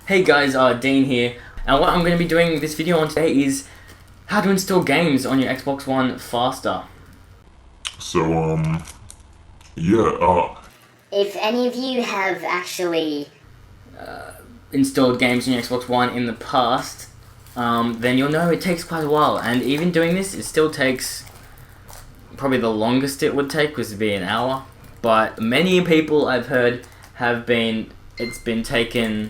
Hey guys, Dean here, and what I'm going to be doing this video on today is how to install games on your Xbox One faster. If any of you have actually installed games on your Xbox One in the past, then you'll know it takes quite a while, and even doing this, it still takes, probably the longest it would take was to be an hour, but many people I've heard it's been taking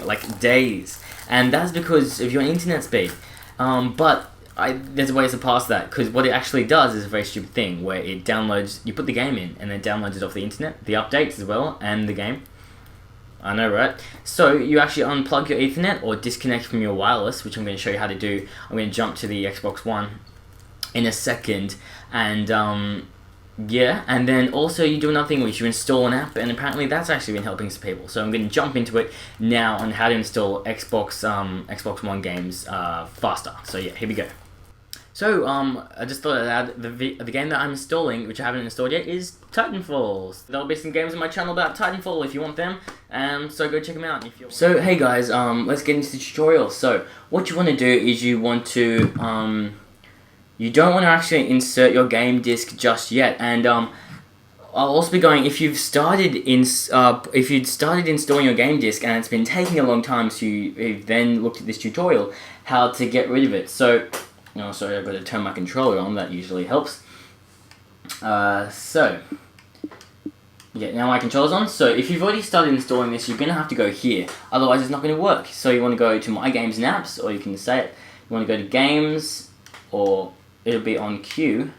like days, and that's because of your internet speed. But there's ways to pass that, because what it actually does is a very stupid thing where it downloads, you put the game in and then downloads it off the internet, the updates as well, and the game. I know, right? So you actually unplug your Ethernet or disconnect from your wireless, which I'm going to show you how to do. I'm going to jump to the Xbox One in a second, and yeah, and then also you do another thing which you install an app, and apparently that's actually been helping some people. So I'm going to jump into it now on how to install Xbox One games faster. So yeah, here we go. So I just thought I'd add the game that I'm installing, which I haven't installed yet, is Titanfall. There'll be some games on my channel about Titanfall if you want them, so go check them out. So hey guys, let's get into the tutorial. So what you want to do is you want to you don't want to actually insert your game disc just yet, and I'll also be going, if you'd started installing your game disc and it's been taking a long time, so you've then looked at this tutorial how to get rid of it. So, sorry, I've got to turn my controller on, that usually helps. So yeah, now my controller's on. So if you've already started installing this, you're going to have to go here, otherwise it's not going to work. So you want to go to My Games and Apps, or you can say it, you want to go to Games, or it'll be on queue,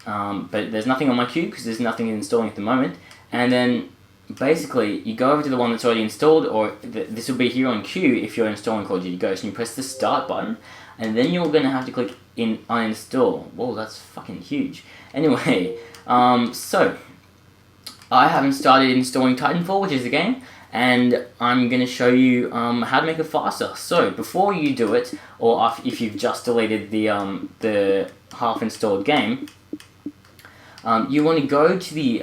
but there's nothing on my queue because there's nothing installing at the moment. And then basically you go over to the one that's already installed, or this will be here on queue if you're installing Call of Duty Ghost, and you press the start button, and then you're going to have to click in uninstall. Whoa, that's fucking huge. Anyway, so I haven't started installing Titanfall, which is the game, and I'm going to show you how to make it faster. So before you do it, or if you've just deleted the half-installed game, you want to go to the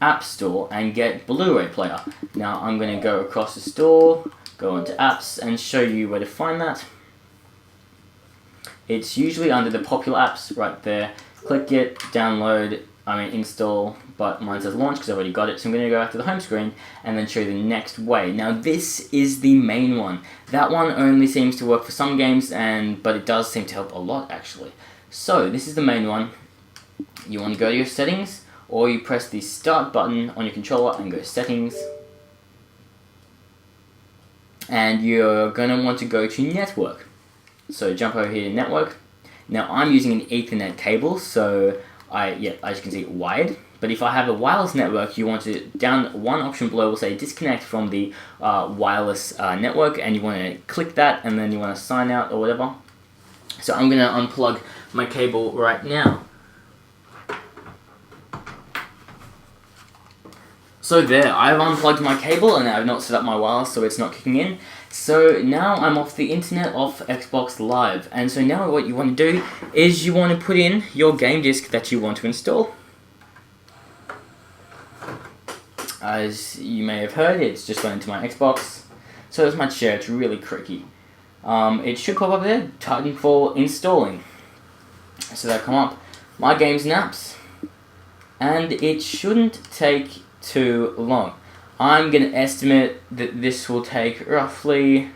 App Store and get Blu-ray Player. Now I'm going to go across the store, go into Apps, and show you where to find that. It's usually under the popular apps right there. Click it, download, install, but mine says launch because I've already got it, so I'm going to go back to the home screen and then show you the next way. Now this is the main one. That one only seems to work for some games, but it does seem to help a lot actually. So this is the main one. You want to go to your settings, or you press the start button on your controller and go settings. And you're going to want to go to network. So jump over here to network. Now I'm using an Ethernet cable, so as you can see, wired. But if I have a wireless network, you want to, down one option below will say disconnect from the wireless network, and you want to click that, and then you want to sign out or whatever. So I'm going to unplug my cable right now. So there, I've unplugged my cable and I've not set up my wireless, so it's not kicking in. So now I'm off the internet, off Xbox Live, and so now what you want to do is you want to put in your game disc that you want to install. As you may have heard, it's just gone into my Xbox, so as much share, it's really tricky. It should pop up there, Titanfall installing. So that'll come up, My Games and Apps, and it shouldn't take too long. I'm going to estimate that this will take roughly,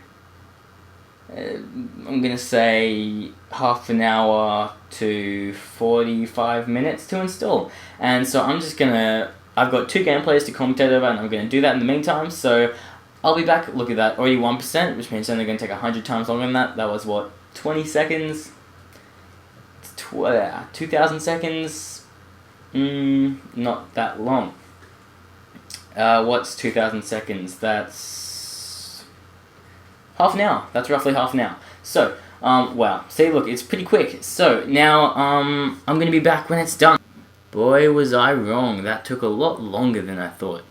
I'm going to say half an hour to 45 minutes to install. And so I'm just going to, I've got 2 gameplays to commentate over, and I'm going to do that in the meantime. So I'll be back. Look at that, already 1%, which means it's only going to take 100 times longer than that. That was what, 20 seconds? 2,000 seconds? Not that long. What's 2,000 seconds? That's half an hour. That's roughly half an hour. So, wow. See, look, it's pretty quick. So, now, I'm going to be back when it's done. Boy, was I wrong. That took a lot longer than I thought.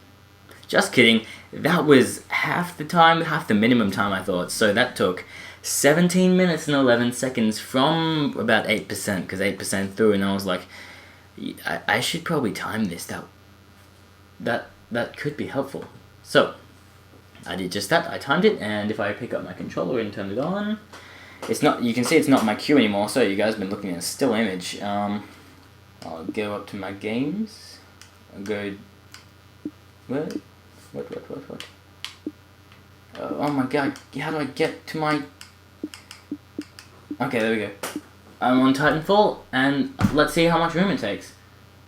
Just kidding. That was half the minimum time I thought. So, that took 17 minutes and 11 seconds from about 8%, because 8% through, and I was like, I should probably time this. That could be helpful. So, I did just that, I timed it, and if I pick up my controller and turn it on, it's not, you can see it's not my queue anymore, so you guys have been looking at a still image. I'll go up to my games, I'll go, what? Oh my god, how do I get to my, okay, there we go. I'm on Titanfall, and let's see how much room it takes.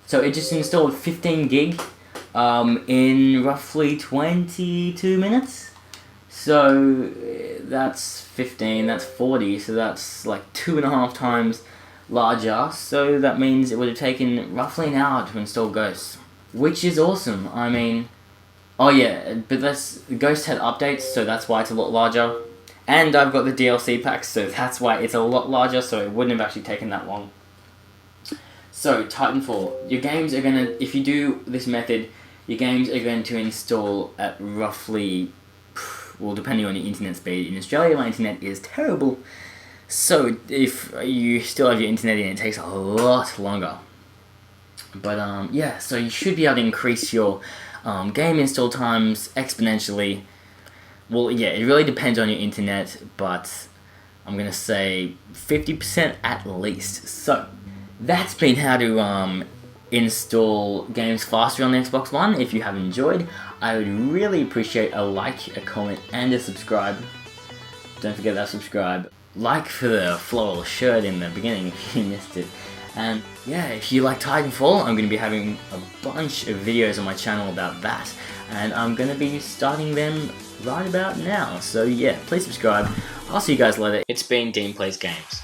So it just installed 15 gig in roughly 22 minutes. So that's 15, that's 40, so that's like 2.5 times larger. So that means it would have taken roughly an hour to install Ghosts, which is awesome. I mean, oh yeah, but Ghost had updates, so that's why it's a lot larger. And I've got the DLC packs, so that's why it's a lot larger, so it wouldn't have actually taken that long. So, Titanfall, your games are gonna, if you do this method, your games are going to install at roughly, well, depending on your internet speed. In Australia, my internet is terrible, so if you still have your internet in, it takes a lot longer. But, yeah, so you should be able to increase your game install times exponentially. Well, yeah, it really depends on your internet, but I'm gonna say 50% at least. So, that's been how to install games faster on the Xbox One. If you have enjoyed, I would really appreciate a like, a comment, and a subscribe. Don't forget that subscribe. Like for the floral shirt in the beginning if you missed it. And yeah, if you like Titanfall, I'm going to be having a bunch of videos on my channel about that. And I'm going to be starting them right about now. So yeah, please subscribe. I'll see you guys later. It's been Dean Plays Games.